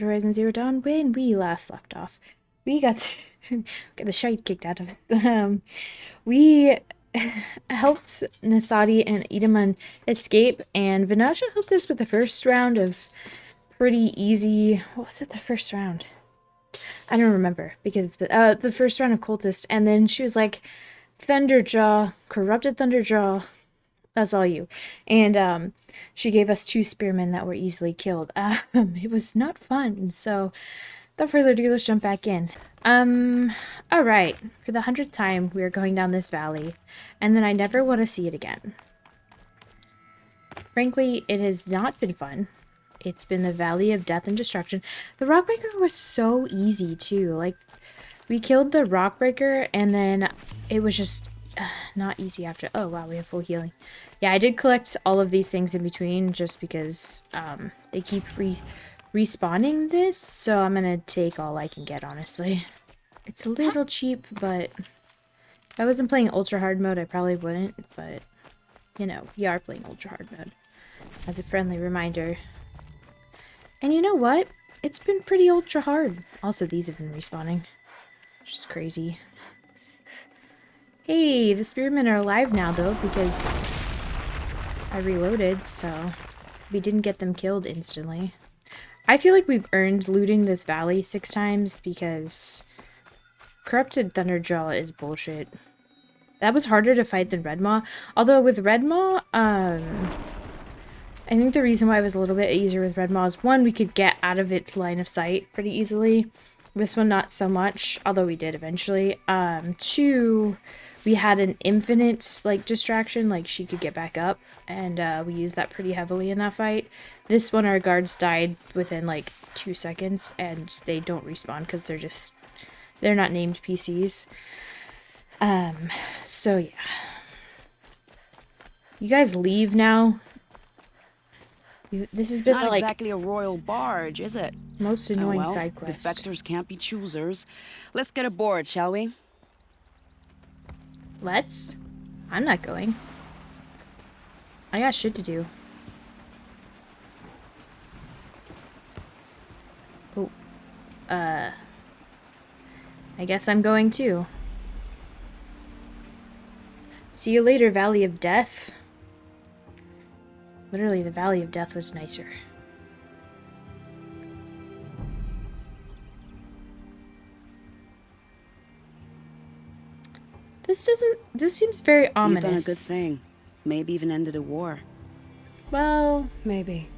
Horizon Zero Dawn, when we last left off, we got got the shite kicked out of us. We helped Nasadi and Itaman escape, and Vinasha helped us with the first round of pretty easy. What was it? The first round? I don't remember because the first round of cultist, and then she was like, "Thunderjaw, corrupted Thunderjaw. That's all you." And she gave us 2 spearmen that were easily killed. It was not fun. So, without further ado, let's jump back in. Alright. For the 100th time, we are going down this valley. And then I never want to see it again. Frankly, it has not been fun. It's been the valley of death and destruction. The Rockbreaker was so easy, too. Like, we killed the Rockbreaker, and then it was just not easy after. Oh, wow, we have full healing. Yeah, I did collect all of these things in between just because they keep respawning this, so I'm gonna take all I can get, honestly. It's a little cheap, but if I wasn't playing ultra hard mode, I probably wouldn't, but you know, we are playing ultra hard mode as a friendly reminder. And you know what? It's been pretty ultra hard. Also, these have been respawning, which is crazy. Hey, the spearmen are alive now, though, because I reloaded, so we didn't get them killed instantly. I feel like we've earned looting this valley 6 times because corrupted Thunderjaw is bullshit. That was harder to fight than Red Maw. Although with Red Maw, I think the reason why it was a little bit easier with Red Maw is 1, we could get out of its line of sight pretty easily. This one, not so much, although we did eventually. 2, we had an infinite, like, distraction, like, she could get back up, and we used that pretty heavily in that fight. This one, our guards died within, like, 2 seconds, and they don't respawn because they're not named PCs. So, yeah. You guys leave now. This has been not the, like, exactly a royal barge, is it? most annoying well, side quest. defectors can't be choosers. Let's get aboard, shall we? Let's? I'm not going. I got shit to do. Oh. I guess I'm going too. See you later, Valley of Death. Literally, the Valley of Death was nicer. This seems very ominous. You've done a good thing. Maybe even ended a war. Well, maybe.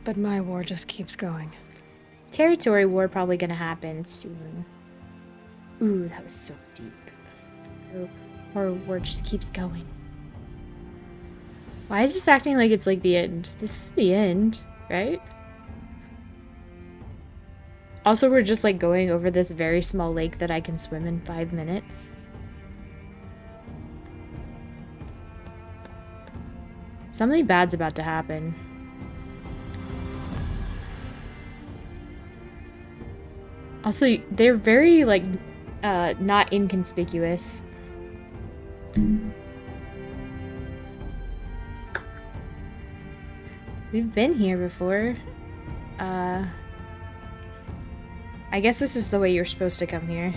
But my war just keeps going. territory war probably gonna happen soon. Ooh, that was so deep. Our war just keeps going. Why is this acting like it's like the end? This is the end, right? Also, we're just like going over this very small lake that I can swim in 5 minutes. Something bad's about to happen. Also, they're very, like, not inconspicuous. We've been here before. I guess this is the way you're supposed to come here.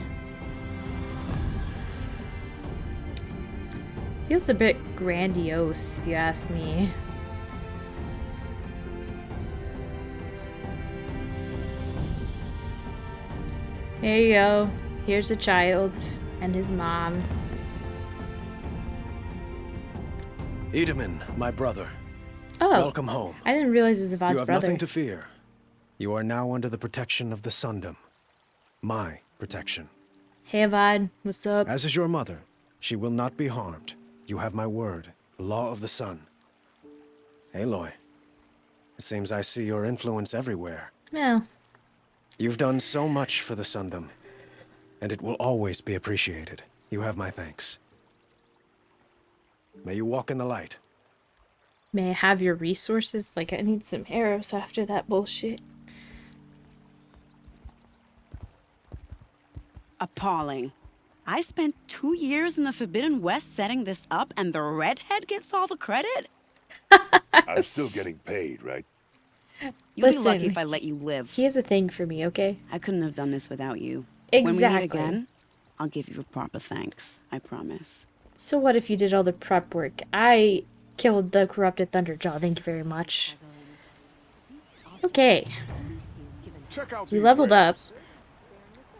Feels a bit grandiose, if you ask me. There you go. Here's a child and his mom. Itaman, my brother. Oh, welcome home. I didn't realize it was Avad's You have brother. nothing to fear. You are now under the protection of the Sundom. My protection. Hey Avad, what's up? As is your mother, she will not be harmed. You have my word, the law of the sun. Aloy, it seems I see your influence everywhere. Well, You've done so much for the Sundom, and it will always be appreciated. You have my thanks. May you walk in the light. may I have your resources? Like, I need some arrows after that bullshit. Appalling. I spent 2 years in the Forbidden West setting this up, and the redhead gets all the credit? I'm still getting paid, right? You'll be lucky Listen, if I let you live. he has a thing for me, okay? I couldn't have done this without you. When we Exactly. meet again, I'll give you a proper thanks. I promise. So what if you did all the prep work? I killed the corrupted thunderjaw, thank you very much. Okay. We leveled up.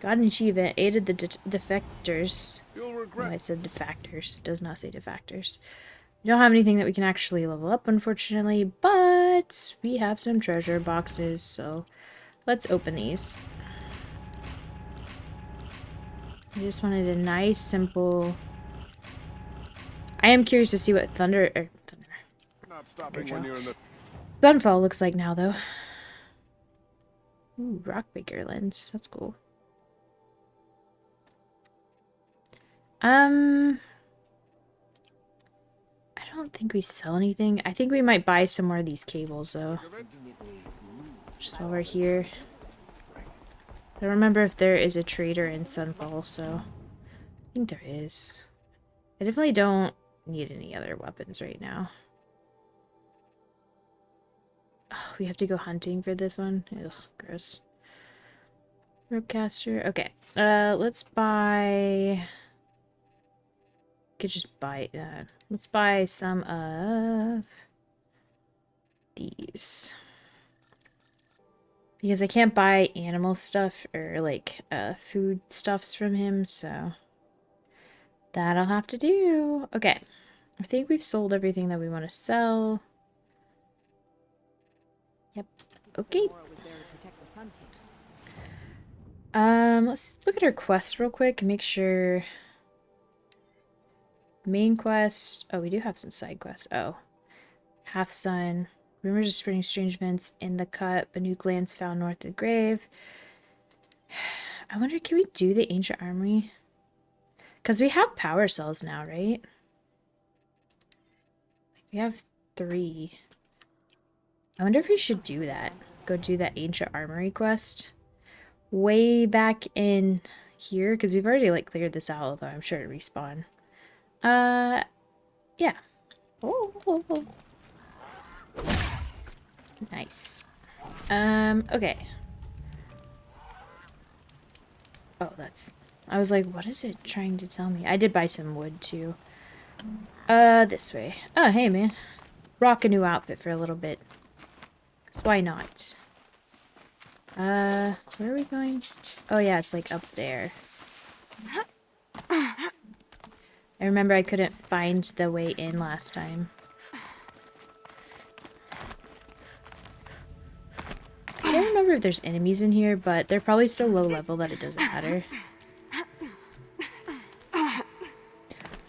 Got an achievement, aided the defectors. Oh, I said defactors. Does not say defactors. We don't have anything that we can actually level up, unfortunately, but we have some treasure boxes, so let's open these. I just wanted a nice, simple... I am curious to see what Sunfall looks like now, though. Ooh, rockbreaker lens. That's cool. I don't think we sell anything. I think we might buy some more of these cables, though. Just while we're here. I don't remember if there is a trader in Sunfall, so... I think there is. I definitely don't need any other weapons right now. Oh, we have to go hunting for this one? Ugh, gross. Ropecaster. Okay. Let's buy... Could just buy let's buy some of these, because I can't buy animal stuff or like food stuffs from him, so that I'll have to do. Okay, I think we've sold everything that we want to sell. Yep. Okay. Let's look at our quest real quick and make sure. Main quest. Oh, we do have some side quests. Oh. Half Sun. Rumors of spreading strange events in the cut. Banuk lands found north of the grave. I wonder, can we do the ancient armory? Because we have power cells now, right? We have 3. I wonder if we should do that. Go do that ancient armory quest. Way back in here. Because we've already like cleared this out, although I'm sure it'll respawn. Yeah. Oh. Nice. Okay. Oh, that's... I was like, what is it trying to tell me? I did buy some wood, too. This way. Oh, hey, man. Rock a new outfit for a little bit. So why not? Where are we going? Oh, yeah, it's like up there. I remember I couldn't find the way in last time. I can't remember if there's enemies in here, but they're probably so low level that it doesn't matter.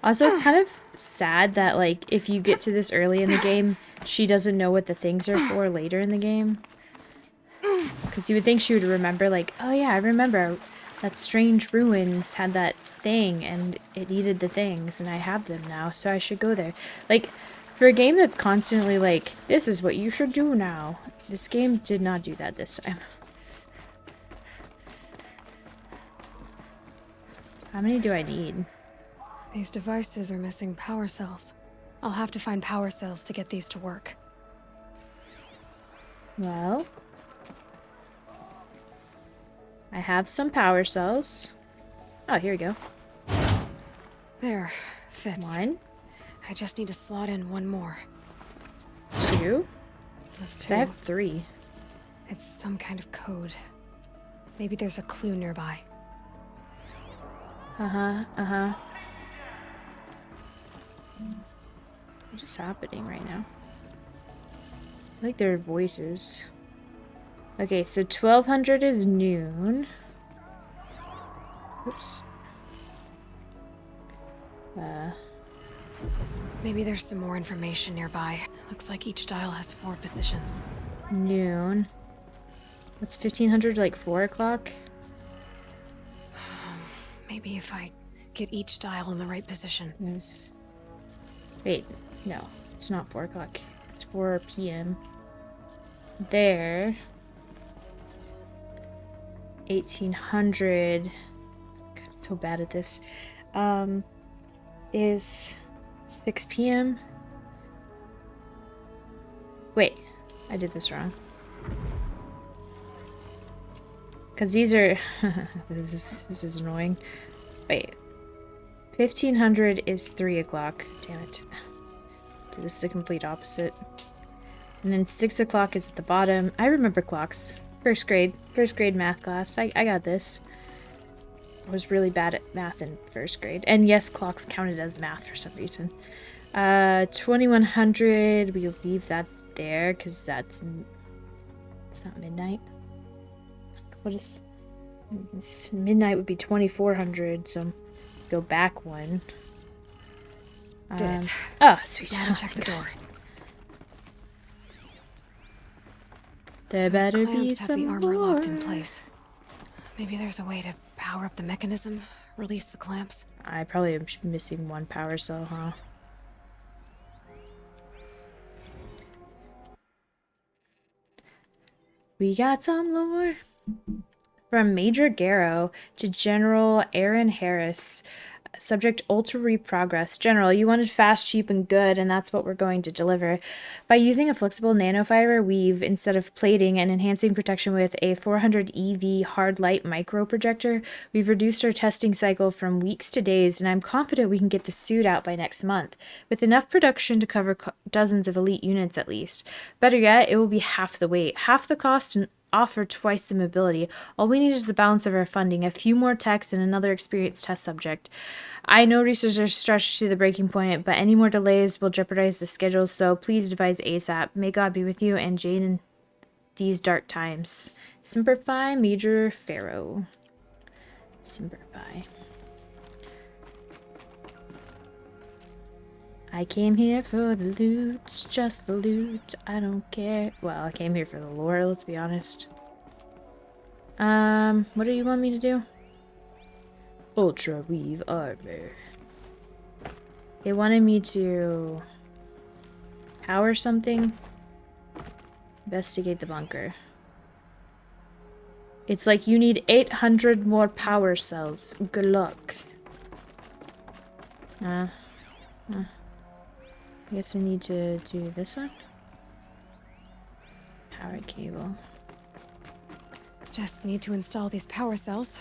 Also, it's kind of sad that, like, if you get to this early in the game, she doesn't know what the things are for later in the game. Because you would think she would remember, like, oh yeah, I remember that strange ruins had that thing, and it needed the things, and I have them now, so I should go there. Like, for a game that's constantly like, this is what you should do now. This game did not do that this time. How many do I need? These devices are missing power cells. I'll have to find power cells to get these to work. Well, I have some power cells. Oh, here we go. There, fits. 1, I just need to slot in one more. 2. That's 'Cause I 2. have 3. It's some kind of code. Maybe there's a clue nearby. What is happening right now? I like their voices. Okay, so 1200 is noon. Oops. Maybe there's some more information nearby. Looks like each dial has 4 positions. Noon. What's 1500, like 4 o'clock? Maybe if I get each dial in the right position. Wait, no. It's not 4 o'clock. It's 4 p.m. There. 1800. God, I'm so bad at this. Is 6 p.m. Wait, I did this wrong. Because these are... this is annoying. Wait. 1500 is 3 o'clock. Damn it. So this is the complete opposite. And then 6 o'clock is at the bottom. I remember clocks. First grade math class. I got this. I was really bad at math in first grade. And yes, clocks counted as math for some reason. 2100, we'll leave that there because it's not midnight. What is midnight would be 2400, so go back one. Did it. Oh, sweet. Now to check the door. There Those better be clamps have some the armor locked in more. place. Maybe there's a way to power up the mechanism, release the clamps. I probably am missing one power cell, huh? We got some lore. From Major Garrow to General Aaron Harris. Subject Ultra Reprogress. General, you wanted fast, cheap, and good, and that's what we're going to deliver. By using a flexible nanofiber weave instead of plating and enhancing protection with a 400 EV hard light micro projector, we've reduced our testing cycle from weeks to days, and I'm confident we can get the suit out by next month, with enough production to cover dozens of elite units at least. Better yet, it will be half the weight, half the cost, and offer twice the mobility. All we need is the balance of our funding, a few more techs, and another experienced test subject. I know resources are stretched to the breaking point, but any more delays will jeopardize the schedule, so please advise ASAP. May God be with you and Jane in these dark times. Semper Fi, Major Pharaoh. Semper Fi. I came here for the loot, just the loot, I don't care. Well, I came here for the lore, let's be honest. What do you want me to do? Ultra Weave Armor. They wanted me to power something. Investigate the bunker. It's like you need 800 more power cells. Good luck. I guess I need to do this one. Power cable. Just need to install these power cells.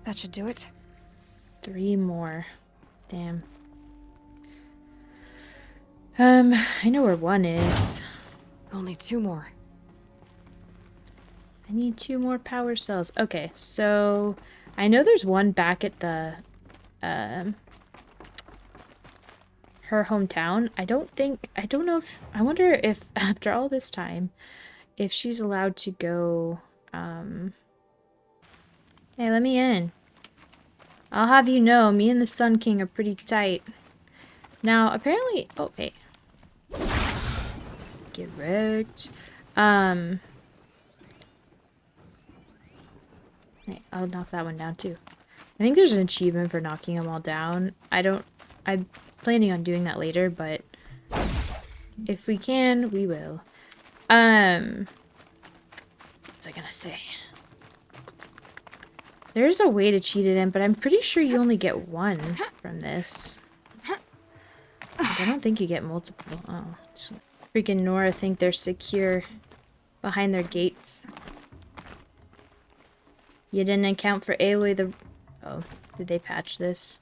That should do it. 3 more. Damn. I know where one is. Only 2 more. I need 2 more power cells. Okay, so I know there's one back at the her hometown. I don't know if, I wonder if after all this time, if she's allowed to go, hey, let me in. I'll have you know, me and the Sun King are pretty tight. Now, apparently, oh, hey. Get wrecked. Hey, I'll knock that one down too. I think there's an achievement for knocking them all down. I'm planning on doing that later, but if we can, we will. What's I gonna say? There's a way to cheat it in, but I'm pretty sure you only get 1 from this. Like, I don't think you get multiple. Oh, freaking Nora think they're secure behind their gates. You didn't account for Aloy the... Oh, did they patch this?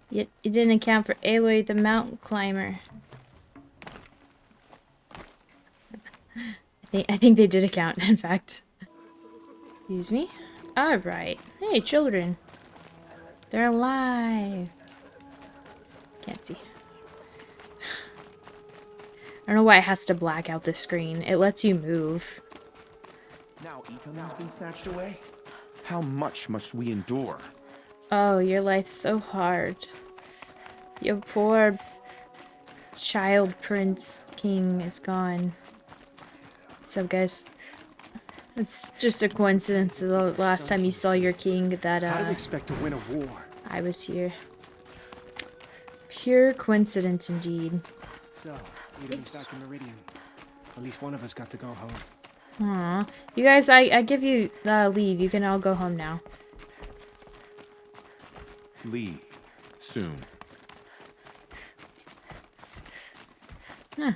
You didn't account for Aloy the mountain climber. I think they did account, in fact. Excuse me? Alright. Hey, children. They're alive. Can't see. I don't know why it has to black out the screen. It lets you move. Now Itaman's been snatched away? How much must we endure? Oh, your life's so hard. Your poor child prince king is gone. What's up, guys? It's just a coincidence that the last time you saw your king that How do we expect to win a war? I was here. Pure coincidence indeed. So, Itaman's back in Meridian. At least one of us got to go home. Aw. You guys, I give you leave. You can all go home now. Leave. Soon. Huh.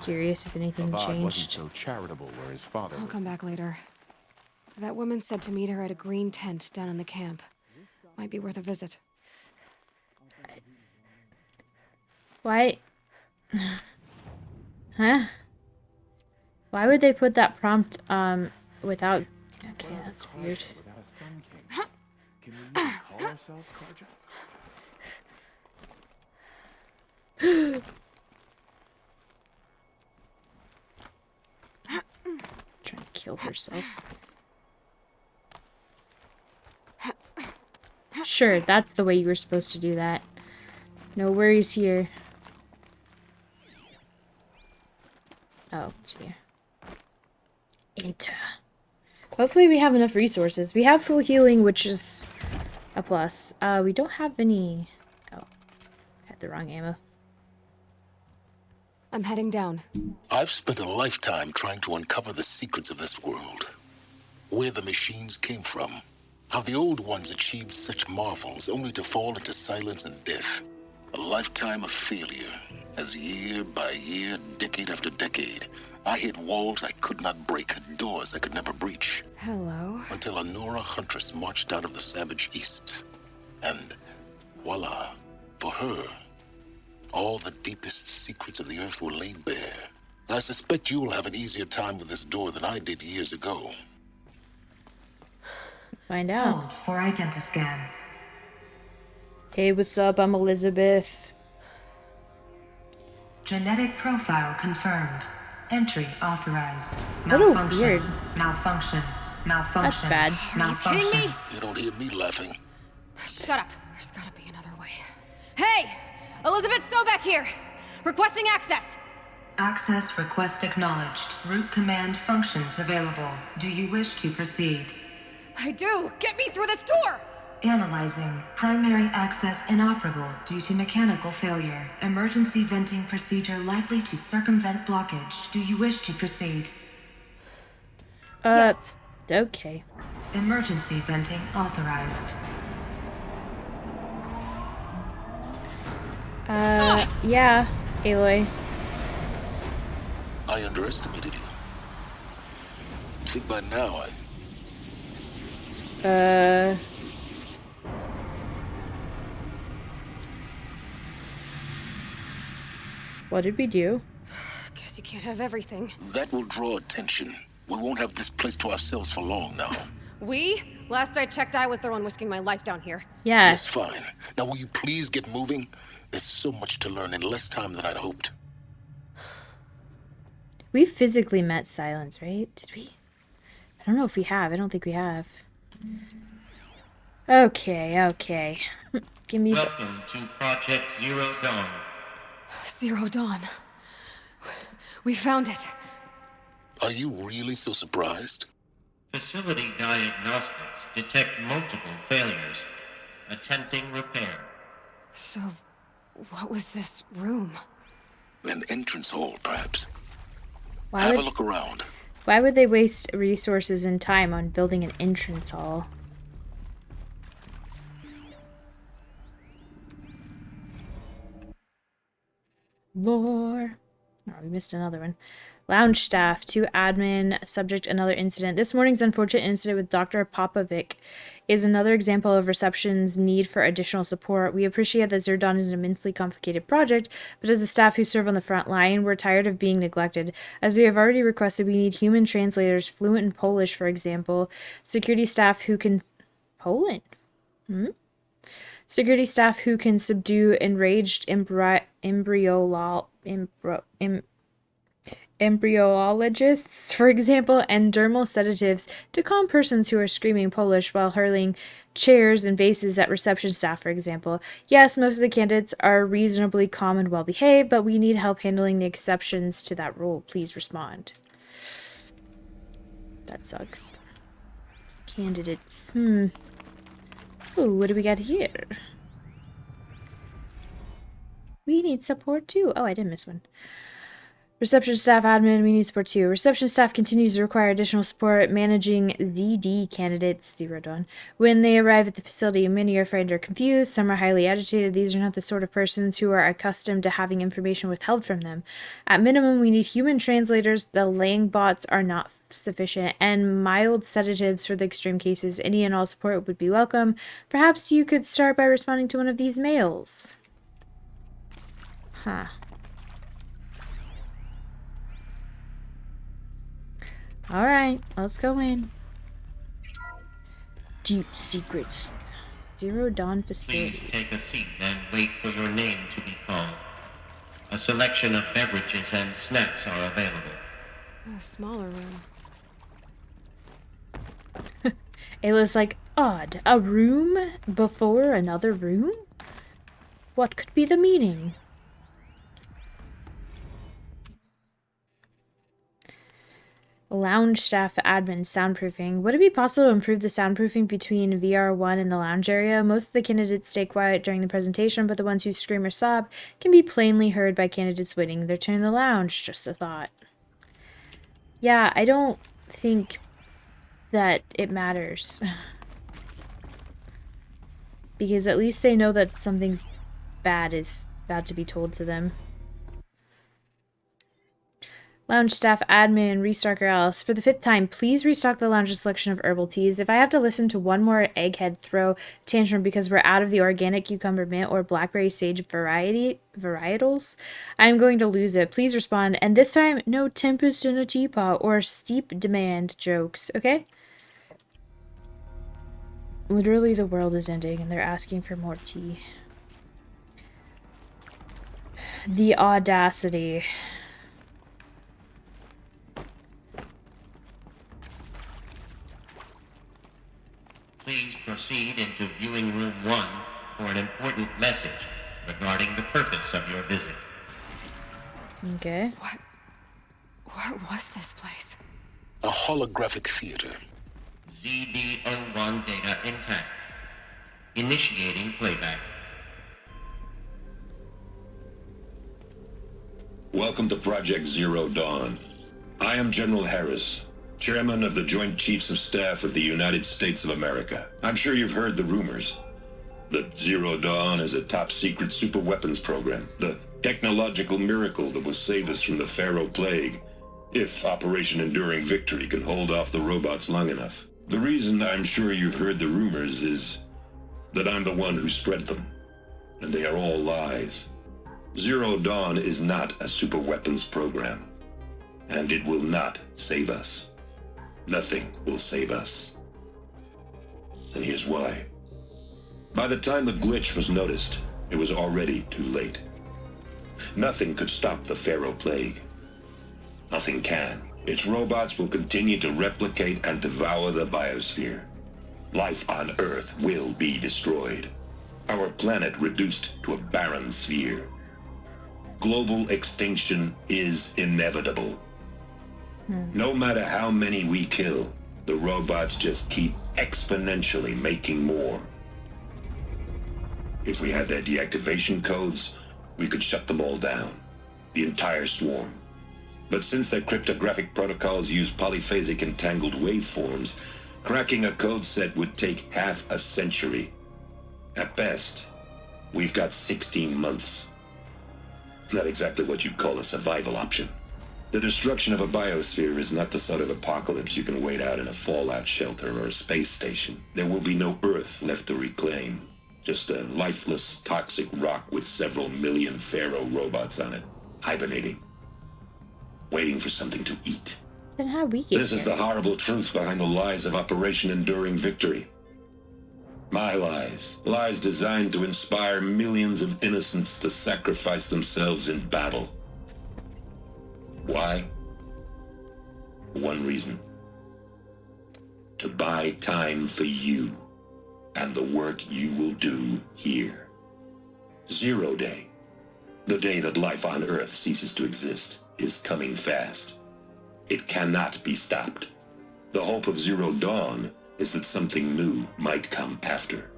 curious if anything Avad wasn't changed. so charitable where his father I'll was. come back later. That woman said to meet her at a green tent down in the camp. Might be worth a visit. Why? Huh? Why would they put that prompt without? Okay, that's weird. Without a sun king. Can we even call ourselves Karja? Trying to kill herself. Sure, that's the way you were supposed to do that. No worries here. Oh, it's here. Enter. Hopefully we have enough resources. We have full healing, which is a plus. We don't have any... Oh, had the wrong ammo. I'm heading down. I've spent a lifetime trying to uncover the secrets of this world. Where the machines came from. How the old ones achieved such marvels only to fall into silence and death. A lifetime of failure, as year by year, decade after decade, I hit walls I could not break, doors I could never breach. Hello. Until a Nora huntress marched out of the savage east. And voila, for her, all the deepest secrets of the earth were laid bare. I suspect you will have an easier time with this door than I did years ago. Find out. Hold for identiscan. Hey, what's up? I'm Elizabeth. Genetic profile confirmed. Entry authorized. Little Malfunction. weird. Malfunction. Malfunction. That's bad. Malfunction. kidding me? You don't hear me laughing. Shut up. There's gotta be another way. Hey! Elizabeth Sobeck here! Requesting access! Access request acknowledged. Root command functions available. Do you wish to proceed? I do! Get me through this door! Analyzing. Primary access inoperable due to mechanical failure. Emergency venting procedure likely to circumvent blockage. Do you wish to proceed? Yes. Okay. Emergency venting authorized. Yeah, Aloy. I underestimated you. I think by now What did we do? Guess you can't have everything. that will draw attention. We won't have this place to ourselves for long now. We? Last I checked, I was the one risking my life down here. Yeah. Yes, fine. Now will you please get moving? There's so much to learn in less time than I'd hoped. We physically met Silence, right? Did we? I don't know if we have. I don't think we have. Okay. Give me... Welcome to Project Zero Dawn. Zero Dawn. We found it. Are you really so surprised? Facility diagnostics detect multiple failures. Attempting repair. So, what was this room? An entrance hall, perhaps. Why Have a would, look around. why would they waste resources and time on building an entrance hall? Lore. Oh, we missed another one. Lounge staff, 2 admin, subject another incident. This morning's unfortunate incident with Dr. Popovic is another example of reception's need for additional support. We appreciate that Zerdon is an immensely complicated project, but as the staff who serve on the front line, we're tired of being neglected. As we have already requested, we need human translators fluent in Polish, for example. Security staff who can... Poland? Security staff who can subdue enraged embryologists, for example, and dermal sedatives to calm persons who are screaming Polish while hurling chairs and vases at reception staff, for example. Yes, most of the candidates are reasonably calm and well behaved, but we need help handling the exceptions to that rule. Please respond. That sucks. Candidates. Ooh, what do we got here? We need support too. Oh, I did miss one. Reception staff admin, we need support too. Reception staff continues to require additional support managing ZD candidates, 0 Dawn. When they arrive at the facility, many are frightened or confused. Some are highly agitated. These are not the sort of persons who are accustomed to having information withheld from them. At minimum, we need human translators. The Lang bots are not sufficient, and mild sedatives for the extreme cases. Any and all support would be welcome. Perhaps you could start by responding to one of these mails. Huh. Alright, let's go in. Deep secrets. 0 Dawn facility. Please take a seat and wait for your name to be called. A selection of beverages and snacks are available. A smaller room. Ayla's like, odd. A room before another room? What could be the meaning? Lounge staff admin soundproofing. Would it be possible to improve the soundproofing between VR1 and the lounge area? Most of the candidates stay quiet during the presentation, but the ones who scream or sob can be plainly heard by candidates waiting their turn in the lounge. Just a thought. Yeah, I don't think that it matters. Because at least they know that something's bad is about to be told to them. Lounge staff admin, restocker Alice. For the 5th time, please restock the lounge's selection of herbal teas. If I have to listen to one more egghead throw tantrum because we're out of the organic cucumber mint or blackberry sage varietals, I'm going to lose it. Please respond. And this time, no tempest in a teapot or steep demand jokes, okay? Literally, the world is ending and they're asking for more tea. The audacity. Please proceed into viewing room 1 for an important message regarding the purpose of your visit. Okay. What was this place? A holographic theater. ZD-01 data intact. Initiating playback. Welcome to Project Zero Dawn. I am General Harris, Chairman of the Joint Chiefs of Staff of the United States of America. I'm sure you've heard the rumors that Zero Dawn is a top-secret superweapons program, the technological miracle that will save us from the Pharaoh Plague, if Operation Enduring Victory can hold off the robots long enough. The reason I'm sure you've heard the rumors is that I'm the one who spread them, and they are all lies. Zero Dawn is not a superweapons program, and it will not save us. Nothing will save us. And here's why. By the time the glitch was noticed, it was already too late. Nothing could stop the Pharaoh Plague. Nothing can. Its robots will continue to replicate and devour the biosphere. Life on Earth will be destroyed. Our planet reduced to a barren sphere. Global extinction is inevitable. No matter how many we kill, the robots just keep exponentially making more. If we had their deactivation codes, we could shut them all down. The entire swarm. But since their cryptographic protocols use polyphasic entangled waveforms, cracking a code set would take half a century. At best, we've got 16 months. Not exactly what you'd call a survival option. The destruction of a biosphere is not the sort of apocalypse you can wait out in a fallout shelter or a space station. There will be no Earth left to reclaim. Just a lifeless, toxic rock with several million Pharaoh robots on it, hibernating. Waiting for something to eat. Then how we get This is the horrible truth behind the lies of Operation Enduring Victory. My lies. Lies designed to inspire millions of innocents to sacrifice themselves in battle. Why? One reason. To buy time for you and the work you will do here. Zero Day, the day that life on Earth ceases to exist, is coming fast. It cannot be stopped. The hope of Zero Dawn is that something new might come after.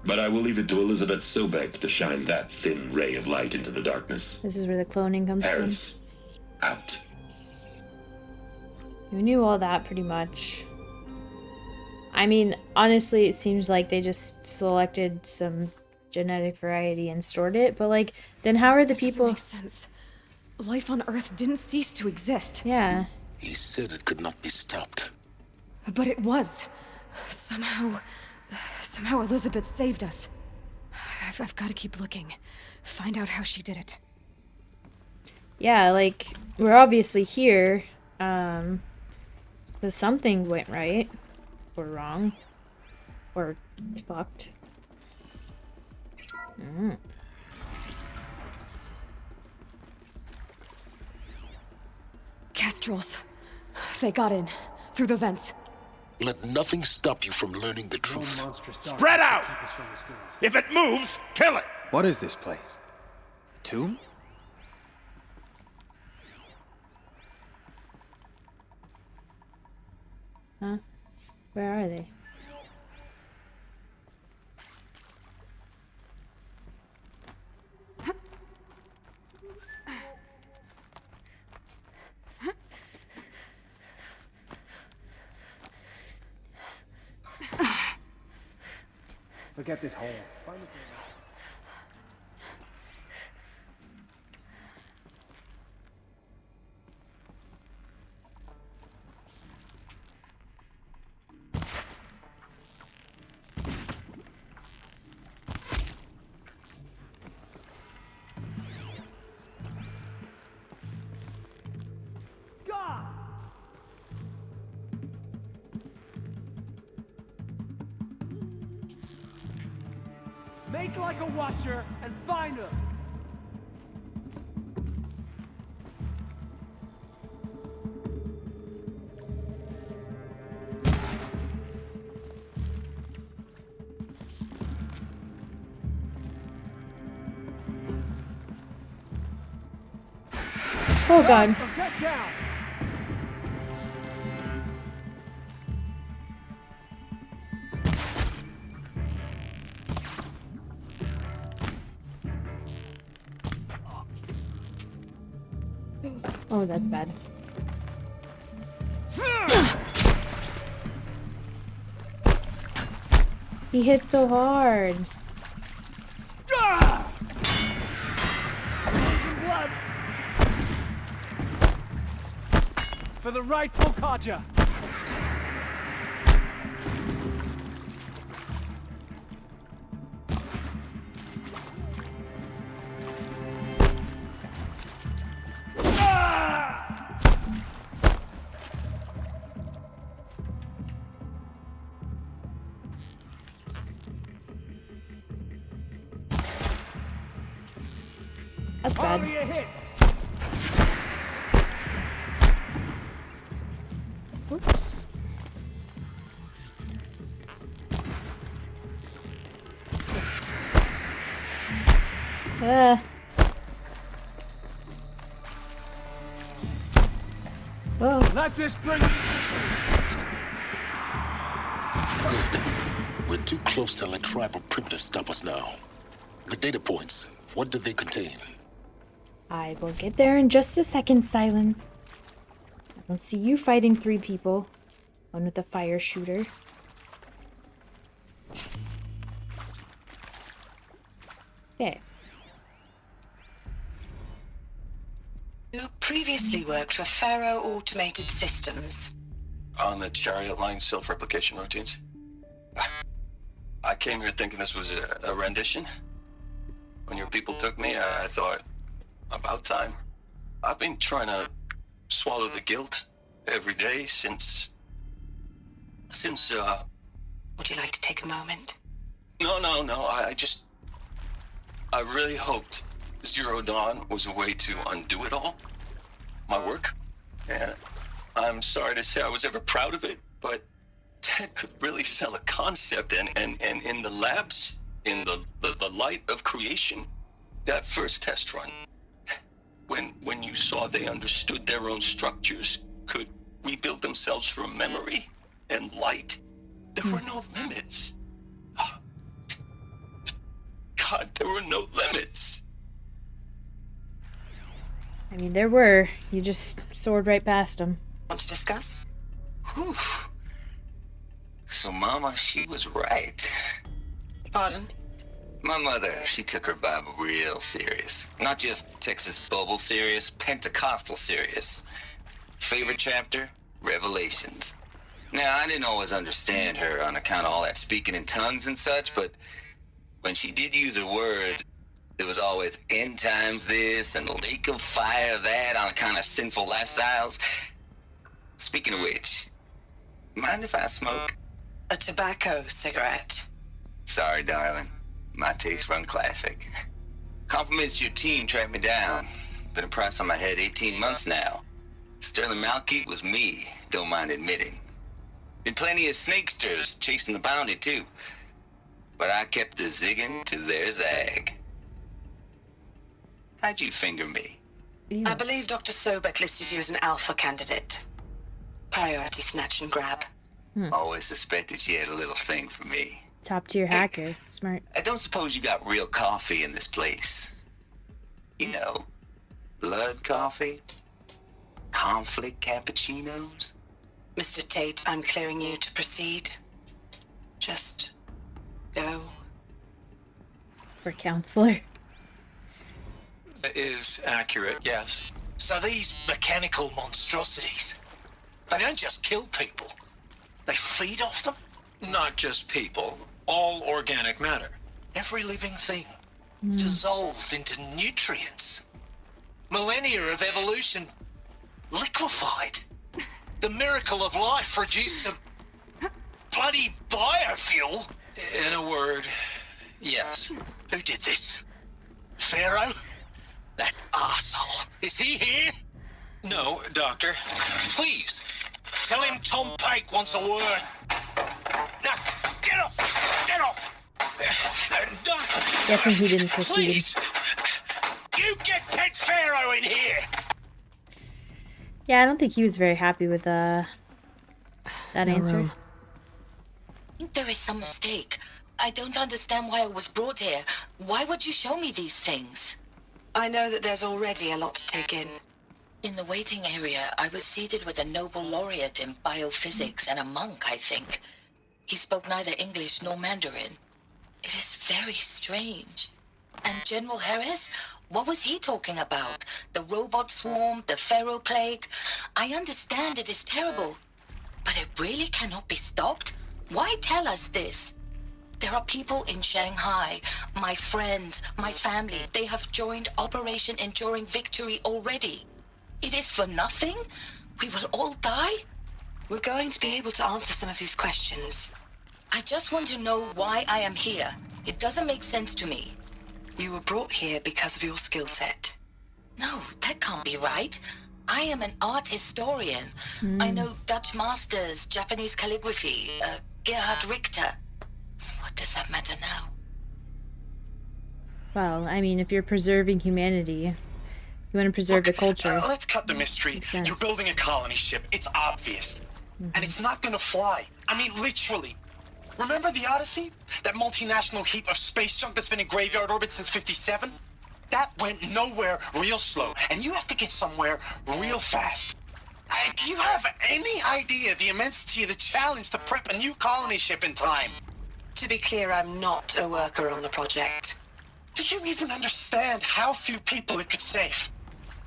But I will leave it to Elizabeth Sobek to shine that thin ray of light into the darkness. This is where the cloning comes Harris, Out. We knew all that pretty much. I mean, honestly, it seems like they just selected some genetic variety and stored it, but like, then how are the This doesn't people... make sense. Life on Earth didn't cease to exist. Yeah. He said it could not be stopped. But it was. Somehow Elizabeth saved us. I've got to keep looking. Find out how she did it. Yeah, like, we're obviously here, so something went right. Or wrong. Or fucked. Kestrels. They got in. Through the vents. Let nothing stop you from learning the truth. Spread out! If it moves, kill it! What is this place? Tomb? Huh? Where are they? Forget this hole. Find the Make like a watcher and find her. Oh god. Get down. Oh, that's bad. He hit so hard. Blood. For the rightful Kaja. That's bad. Hardly a hit. Oops. Whoa. Let this bring. Good. We're too close to let tribal primitives stop us now. The data points, what do they contain? I will get there in just a second, Silence. I don't see you fighting 3 people. One with a fire shooter. Okay. You previously worked for Faro Automated Systems. On the Chariot Line self-replication routines? I came here thinking this was a rendition. When your people took me, I thought, about time. I've been trying to swallow the guilt every day since... Would you like to take a moment? No, I really hoped Zero Dawn was a way to undo it all. My work. And I'm sorry to say I was ever proud of it, but Ted could really sell a concept, and in the labs, in the light of creation, that first test run, when you saw they understood their own structures, could rebuild themselves from memory and light, there were no limits. God, there were no limits. I mean, there were. You just soared right past them. Want to discuss? Whew. So Mama, she was right. Pardon? My mother, she took her Bible real serious. Not just Texas Bible serious, Pentecostal serious. Favorite chapter? Revelations. Now, I didn't always understand her on account of all that speaking in tongues and such, but when she did use her words, it was always end times this and lake of fire that on account of sinful lifestyles. Speaking of which, mind if I smoke? A tobacco cigarette. Sorry, darling. My taste run classic. Compliments to your team tracked me down. Been a price on my head 18 months now. Sterling Malkeet was me, don't mind admitting. Been plenty of snakesters chasing the bounty, too. But I kept the zigging to their zag. How'd you finger me? I believe Dr. Sobek listed you as an alpha candidate. Priority snatch and grab. Always suspected she had a little thing for me. Top tier hacker. Smart. I don't suppose you got real coffee in this place. You know, blood coffee? Conflict cappuccinos? Mr. Tate, I'm clearing you to proceed. Just go. For counselor. Is accurate, yes. So these mechanical monstrosities, they don't just kill people. They feed off them? Not just people, all organic matter. Every living thing dissolved into nutrients. Millennia of evolution liquefied. The miracle of life reduced to bloody biofuel. In a word, yes. Who did this? Pharaoh? That arsehole. Is he here? No, Doctor. Please, tell him Tom Pake wants a word. Now, get off! Get off! Doctor! Guessing he didn't proceed. Please! You get Ted Pharaoh in here! Yeah, I don't think he was very happy with that answer. I think there is some mistake. I don't understand why I was brought here. Why would you show me these things? I know that there's already a lot to take in. In the waiting area, I was seated with a Nobel laureate in biophysics and a monk, I think. He spoke neither English nor Mandarin. It is very strange. And General Harris? What was he talking about? The robot swarm, the Pharaoh plague? I understand it is terrible, but it really cannot be stopped? Why tell us this? There are people in Shanghai, my friends, my family. They have joined Operation Enduring Victory already. It is for nothing? We will all die? We're going to be able to answer some of these questions. I just want to know why I am here. It doesn't make sense to me. You were brought here because of your skill set. No, that can't be right. I am an art historian. I know Dutch masters, Japanese calligraphy, Gerhard Richter. What does that matter now? Well, I mean, if you're preserving humanity, you want to preserve the culture. Let's cut the mystery. You're building a colony ship. It's obvious. And it's not gonna fly. I mean, literally. Remember the Odyssey? That multinational heap of space junk that's been in graveyard orbit since 57? That went nowhere real slow. And you have to get somewhere real fast. Do you have any idea the immensity of the challenge to prep a new colony ship in time? To be clear, I'm not a worker on the project. Do you even understand how few people it could save?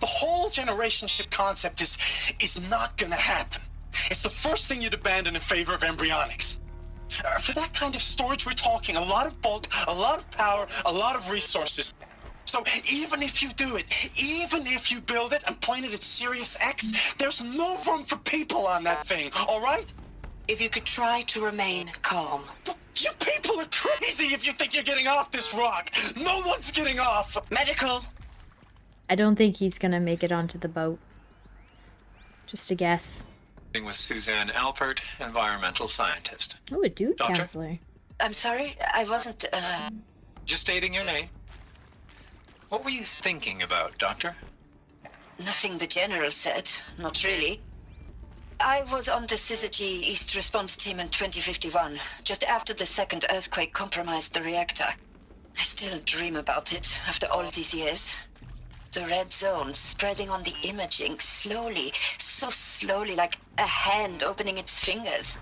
The whole generation ship concept is not gonna happen. It's the first thing you'd abandon in favor of embryonics. For that kind of storage, we're talking a lot of bulk, a lot of power, a lot of resources. So even if you do it, even if you build it and point it at Sirius X, there's no room for people on that thing, all right? If you could try to remain calm. You people are crazy if you think you're getting off this rock. No one's getting off. Medical. I don't think he's gonna make it onto the boat. Just a guess. With Suzanne Alpert, environmental scientist. Oh, a dude Doctor? counselor. I'm sorry, I wasn't, Just stating your name. What were you thinking about, Doctor? Nothing the General said, not really. I was on the Syzygy East Response Team in 2051, just after the second earthquake compromised the reactor. I still dream about it, after all these years. the red zone spreading on the imaging, slowly, so slowly, like a hand opening its fingers.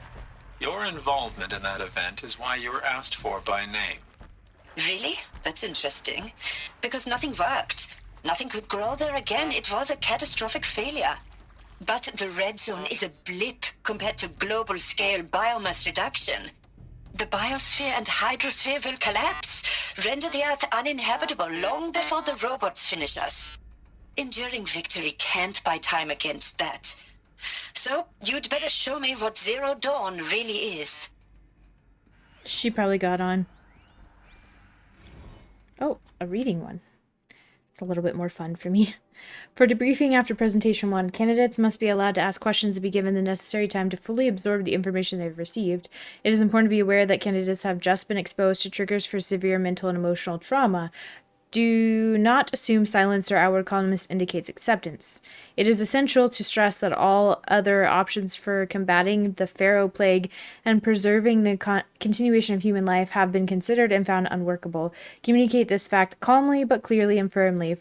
Your involvement in that event is why you were asked for by name. Really? That's interesting. Because nothing worked. Nothing could grow there again. It was a catastrophic failure. But the red zone is a blip compared to global-scale biomass reduction. The biosphere and hydrosphere will collapse, render the Earth uninhabitable long before the robots finish us. Enduring victory can't buy time against that. So, you'd better show me what Zero Dawn really is. She probably got on. Oh, a reading one. It's a little bit more fun for me. For debriefing after Presentation 1, candidates must be allowed to ask questions and be given the necessary time to fully absorb the information they've received. It is important to be aware that candidates have just been exposed to triggers for severe mental and emotional trauma. Do not assume silence or outward calmness indicates acceptance. It is essential to stress that all other options for combating the Pharaoh plague and preserving the continuation of human life have been considered and found unworkable. Communicate this fact calmly but clearly and firmly.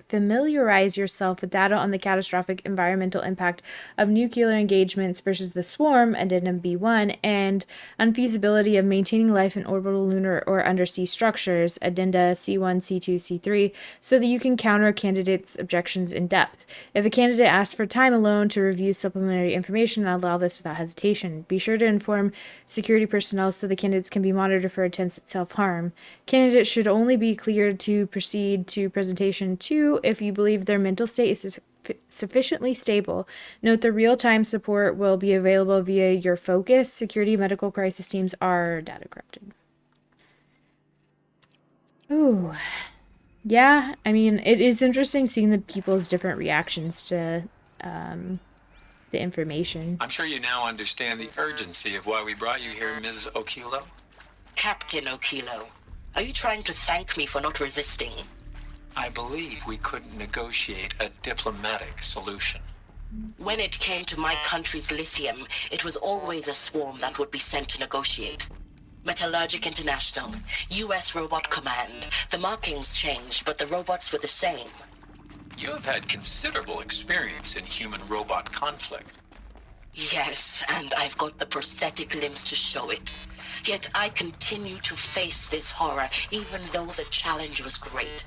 Familiarize yourself with data on the catastrophic environmental impact of nuclear engagements versus the swarm, addendum B1, and unfeasibility of maintaining life in orbital, lunar, or undersea structures, addenda C1, C2, C3, so that you can counter candidates' objections in depth. If a candidate asks for time alone to review supplementary information, allow this without hesitation. Be sure to inform security personnel so the candidates can be monitored for attempts at self-harm. Candidates should only be cleared to proceed to Presentation 2 if you believe their mental state is sufficiently stable. Note the real-time support will be available via your focus. Security medical crisis teams are data corrupted. Ooh. Yeah, I mean, it is interesting seeing the people's different reactions to the information. I'm sure you now understand the urgency of why we brought you here, Ms. Okilo. Captain Okilo, are you trying to thank me for not resisting? I believe we couldn't negotiate a diplomatic solution. When it came to my country's lithium, it was always a swarm that would be sent to negotiate. Metallurgic International, U.S. Robot Command. The markings changed, but the robots were the same. You have had considerable experience in human-robot conflict. Yes, and I've got the prosthetic limbs to show it. Yet I continue to face this horror, even though the challenge was great.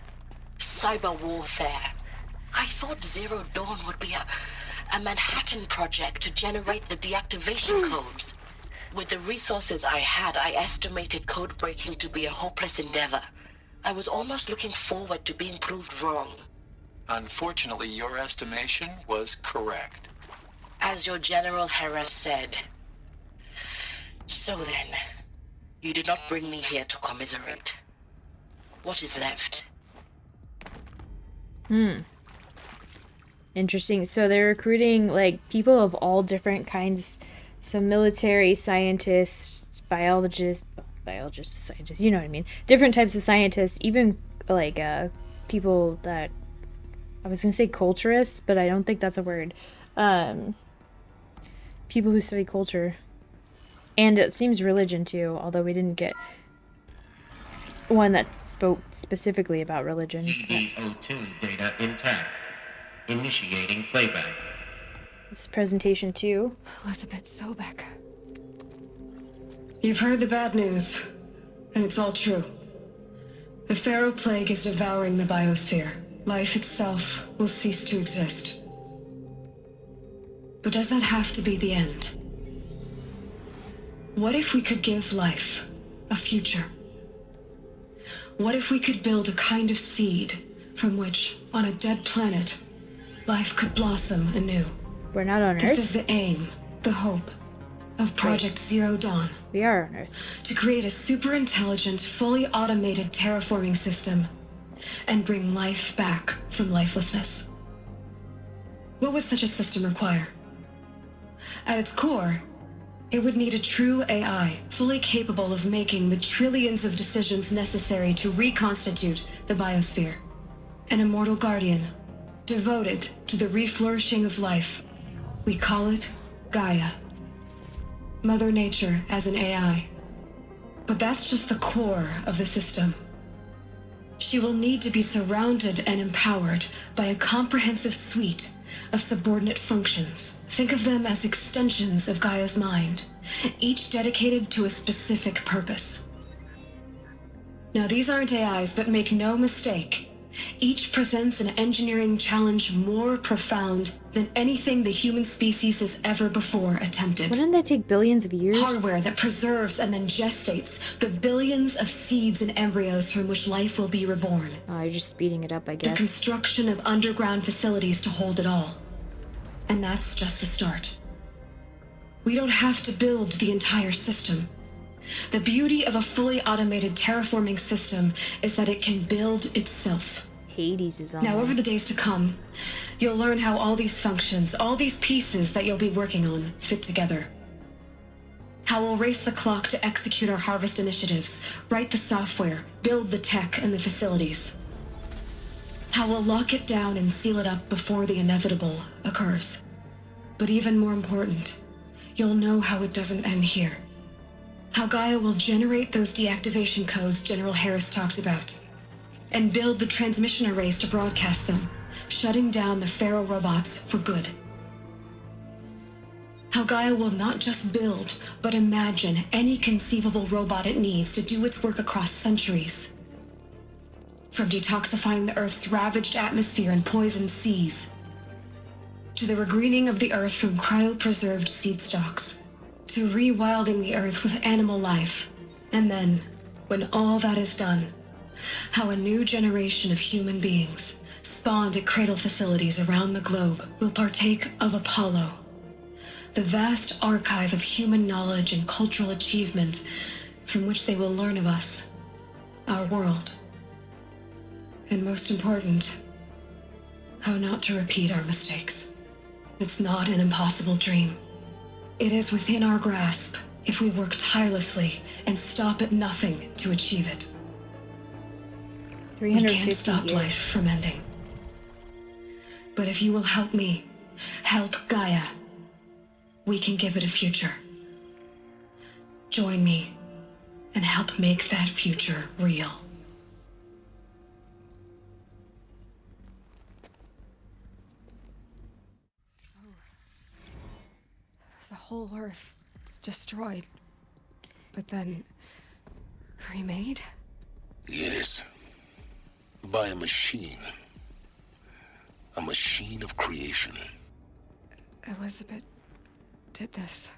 Cyber warfare. I thought Zero Dawn would be a Manhattan project to generate the deactivation codes. With the resources I had, I estimated code breaking to be a hopeless endeavor. I was almost looking forward to being proved wrong. Unfortunately, your estimation was correct. As your General Harris said. So then, you did not bring me here to commiserate. What is left? Interesting. So they're recruiting like people of all different kinds. So military, scientists, biologists, scientists, you know what I mean. Different types of scientists, even like people that, I was going to say culturists, but I don't think that's a word. People who study culture. And it seems religion too, although we didn't get one that spoke specifically about religion. CEO2 data intact. Initiating playback. This is Presentation 2. Elizabeth Sobek. You've heard the bad news, and it's all true. The Pharaoh plague is devouring the biosphere. Life itself will cease to exist. But does that have to be the end? What if we could give life a future? What if we could build a kind of seed from which, on a dead planet, life could blossom anew? We're not on Earth? This is the aim, the hope, of Project Zero Dawn. We are on Earth. To create a super-intelligent, fully automated terraforming system and bring life back from lifelessness. What would such a system require? At its core, it would need a true AI, fully capable of making the trillions of decisions necessary to reconstitute the biosphere. An immortal guardian, devoted to the reflourishing of life. We call it Gaia. Mother Nature as an AI. But that's just the core of the system. She will need to be surrounded and empowered by a comprehensive suite of subordinate functions. Think of them as extensions of Gaia's mind, each dedicated to a specific purpose. Now, these aren't AIs, but make no mistake. Each presents an engineering challenge more profound than anything the human species has ever before attempted. Wouldn't that take billions of years? Hardware that preserves and then gestates the billions of seeds and embryos from which life will be reborn. Oh, you're just speeding it up, I guess. The construction of underground facilities to hold it all. And that's just the start. We don't have to build the entire system. The beauty of a fully automated terraforming system is that it can build itself. Hades is on. Now, over the days to come, you'll learn how all these functions, all these pieces that you'll be working on, fit together. How we'll race the clock to execute our harvest initiatives, write the software, build the tech and the facilities. How we'll lock it down and seal it up before the inevitable occurs. But even more important, you'll know how it doesn't end here. How Gaia will generate those deactivation codes General Harris talked about, and build the transmission arrays to broadcast them, shutting down the Pharaoh robots for good. How Gaia will not just build, but imagine any conceivable robot it needs to do its work across centuries. From detoxifying the Earth's ravaged atmosphere and poisoned seas, to the regreening of the Earth from cryopreserved seed stalks, to rewilding the Earth with animal life. And then, when all that is done, how a new generation of human beings, spawned at cradle facilities around the globe, will partake of Apollo, the vast archive of human knowledge and cultural achievement from which they will learn of us, our world. And most important, how not to repeat our mistakes. It's not an impossible dream. It is within our grasp if we work tirelessly and stop at nothing to achieve it. We can't stop life from ending. But if you will help me, help Gaia, we can give it a future. Join me and help make that future real. The whole Earth destroyed, but then remade? Yes. By a machine. A machine of creation. Elizabeth did this.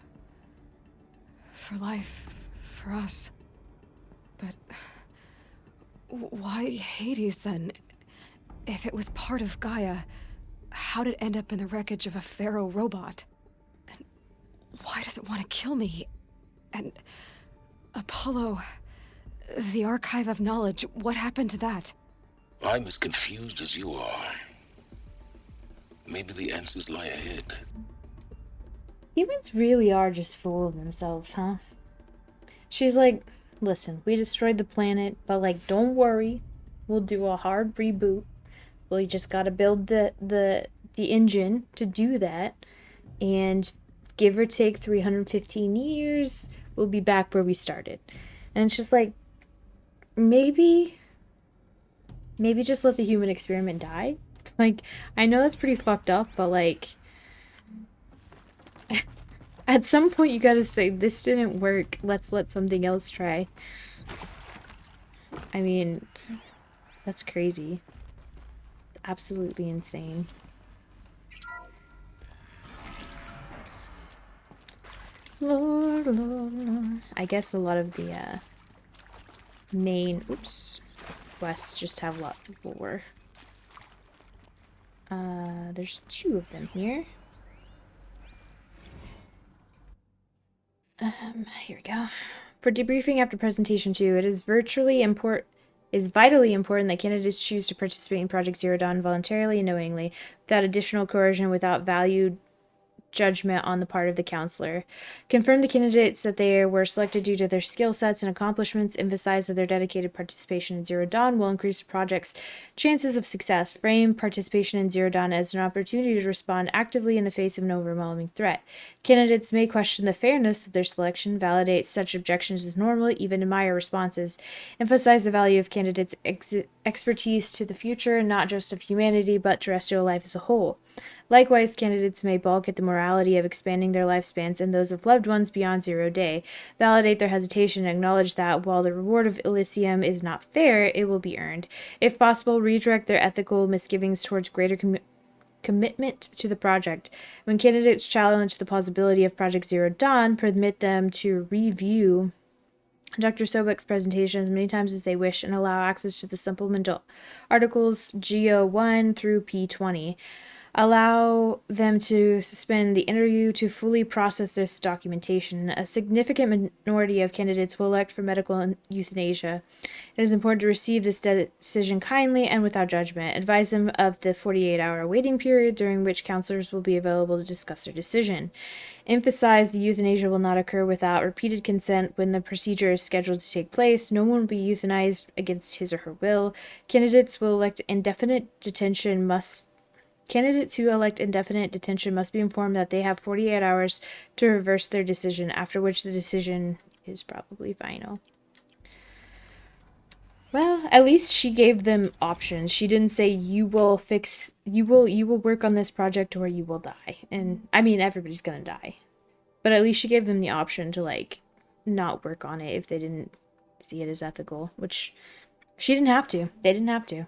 For life, for us. But why Hades then? If it was part of Gaia, how did it end up in the wreckage of a Pharaoh robot? And why does it want to kill me? And Apollo, the archive of knowledge, what happened to that? I'm as confused as you are. Maybe the answers lie ahead. Humans really are just full of themselves, huh? She's like, listen, we destroyed the planet, but like, don't worry. We'll do a hard reboot. Well, you just gotta build the engine to do that. And give or take 315 years, we'll be back where we started. And it's just like, maybe just let the human experiment die. Like, I know that's pretty fucked up, but like, at some point you gotta say, this didn't work, let's let something else try. I mean, that's crazy. Absolutely insane. Lord, Lord, Lord. I guess a lot of the main quests just have lots of lore. There's 2 of them here. Here we go. For debriefing after presentation 2, it is vitally important that candidates choose to participate in Project Zero Dawn voluntarily and knowingly, without additional coercion, without valued judgment on the part of the counselor. Confirm the candidates that they were selected due to their skill sets and accomplishments. Emphasize that their dedicated participation in Zero Dawn will increase the project's chances of success. Frame participation in Zero Dawn as an opportunity to respond actively in the face of an overwhelming threat. Candidates may question the fairness of their selection, validate such objections as normal, even admire responses. Emphasize the value of candidates' expertise to the future, not just of humanity, but terrestrial life as a whole. Likewise, candidates may balk at the morality of expanding their lifespans and those of loved ones beyond 0 day, validate their hesitation, and acknowledge that while the reward of Elysium is not fair, it will be earned. If possible, redirect their ethical misgivings towards greater commitment to the project. When candidates challenge the plausibility of Project Zero Dawn, permit them to review Dr. Sobek's presentation as many times as they wish and allow access to the supplemental articles GO1 through P20. Allow them to suspend the interview to fully process this documentation. A significant minority of candidates will elect for medical euthanasia. It is important to receive this decision kindly and without judgment. Advise them of the 48-hour waiting period during which counselors will be available to discuss their decision. Emphasize the euthanasia will not occur without repeated consent when the procedure is scheduled to take place. No one will be euthanized against his or her will. Candidates who elect indefinite detention must be informed that they have 48 hours to reverse their decision, after which the decision is probably final. Well, at least she gave them options. She didn't say you will work on this project or you will die. And I mean, everybody's gonna die. But at least she gave them the option to like not work on it if they didn't see it as ethical, which she didn't have to. They didn't have to.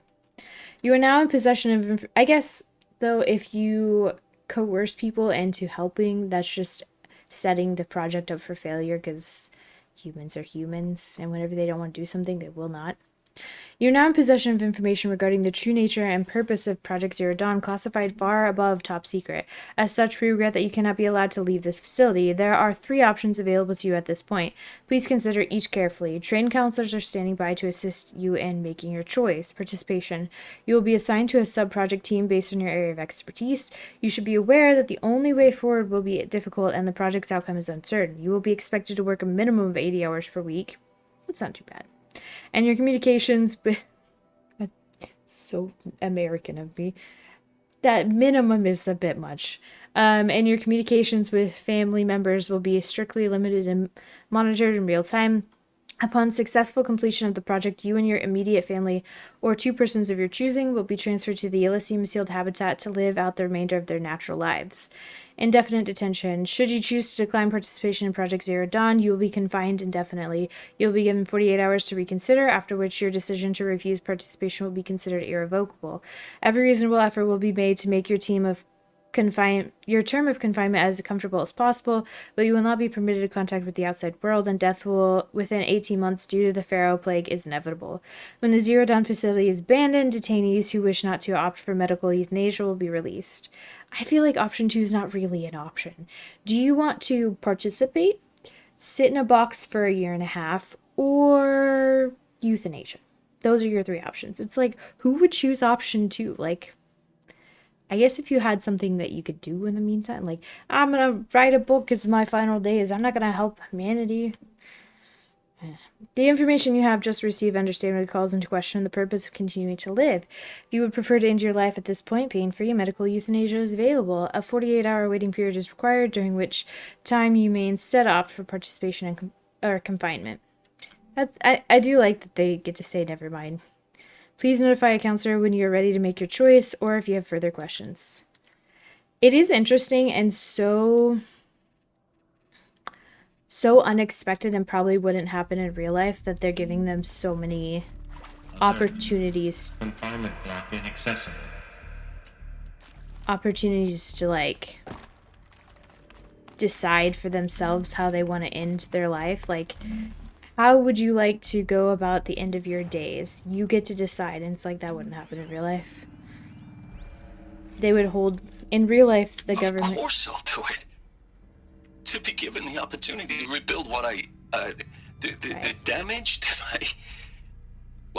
You are now in possession of I guess though, if you coerce people into helping, that's just setting the project up for failure, because humans are humans, and whenever they don't want to do something, they will not. You're now in possession of information regarding the true nature and purpose of Project Zero Dawn, classified far above top secret. As such, we regret that you cannot be allowed to leave this facility. There are 3 options available to you at this point. Please consider each carefully. Trained counselors are standing by to assist you in making your choice. Participation. You will be assigned to a sub-project team based on your area of expertise. You should be aware that the only way forward will be difficult and the project's outcome is uncertain. You will be expected to work a minimum of 80 hours per week. That's not too bad. And your communications with... So American of me. That minimum is a bit much. And your communications with family members will be strictly limited and monitored in real time. Upon successful completion of the project, you and your immediate family, or 2 persons of your choosing, will be transferred to the Elysium sealed habitat to live out the remainder of their natural lives. Indefinite detention. Should you choose to decline participation in Project Zero Dawn, you will be confined indefinitely. You will be given 48 hours to reconsider, after which your decision to refuse participation will be considered irrevocable. Every reasonable effort will be made to make your term of confinement as comfortable as possible, but you will not be permitted to contact with the outside world, and death will within 18 months due to the Pharaoh plague is inevitable. When the Zero Dawn facility is abandoned, detainees who wish not to opt for medical euthanasia will be released. I feel like option 2 is not really an option. Do you want to participate, sit in a box for 1.5 years, or euthanasia? Those are your 3 options. It's like, who would choose option 2? Like, I guess if you had something that you could do in the meantime, like, I'm gonna write a book as my final days, I'm not gonna help humanity. The information you have just received understandably calls into question the purpose of continuing to live. If you would prefer to end your life at this point, pain-free medical euthanasia is available. A 48-hour waiting period is required, during which time you may instead opt for participation or confinement. I do like that they get to say never mind. Please notify a counselor when you are ready to make your choice, or if you have further questions. It is interesting and so unexpected and probably wouldn't happen in real life that they're giving them so many opportunities. Confinement block inaccessible. Opportunities to, like, decide for themselves how they want to end their life. Like, how would you like to go about the end of your days? You get to decide, and it's like that wouldn't happen in real life. They would hold, in real life, the government... Of course I'll do it. To be given the opportunity to rebuild what the damage that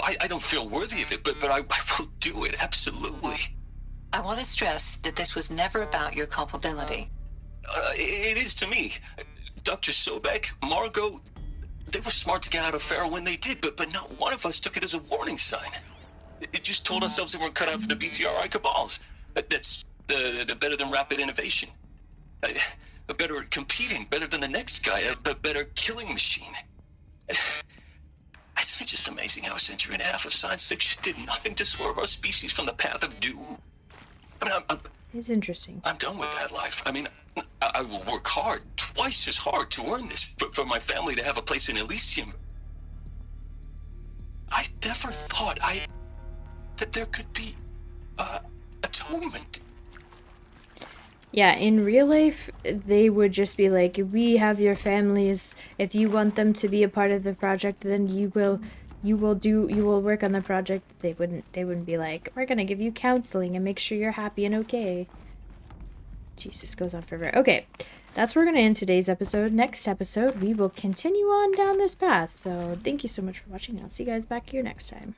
I don't feel worthy of it, but I will do it, absolutely. I want to stress that this was never about your culpability. It is to me. Dr. Sobek, Margot, they were smart to get out of Pharaoh when they did, but not one of us took it as a warning sign. It just told ourselves that we're cut out for the BTRI cabals. That's the better than rapid innovation. Better at competing, better than the next guy, a better killing machine. Isn't it just amazing how a century and a half of science fiction did nothing to swerve our species from the path of doom? I mean, It's interesting. I'm done with that life. I mean, I will work hard, twice as hard, to earn this, for my family to have a place in Elysium. I never thought that there could be atonement. Yeah, in real life, they would just be like, we have your families. If you want them to be a part of the project, then you will work on the project. They wouldn't be like, we're gonna give you counseling and make sure you're happy and okay. Jesus, goes on forever. Okay, that's where we're gonna end today's episode. Next episode, we will continue on down this path. So thank you so much for watching. I'll see you guys back here next time.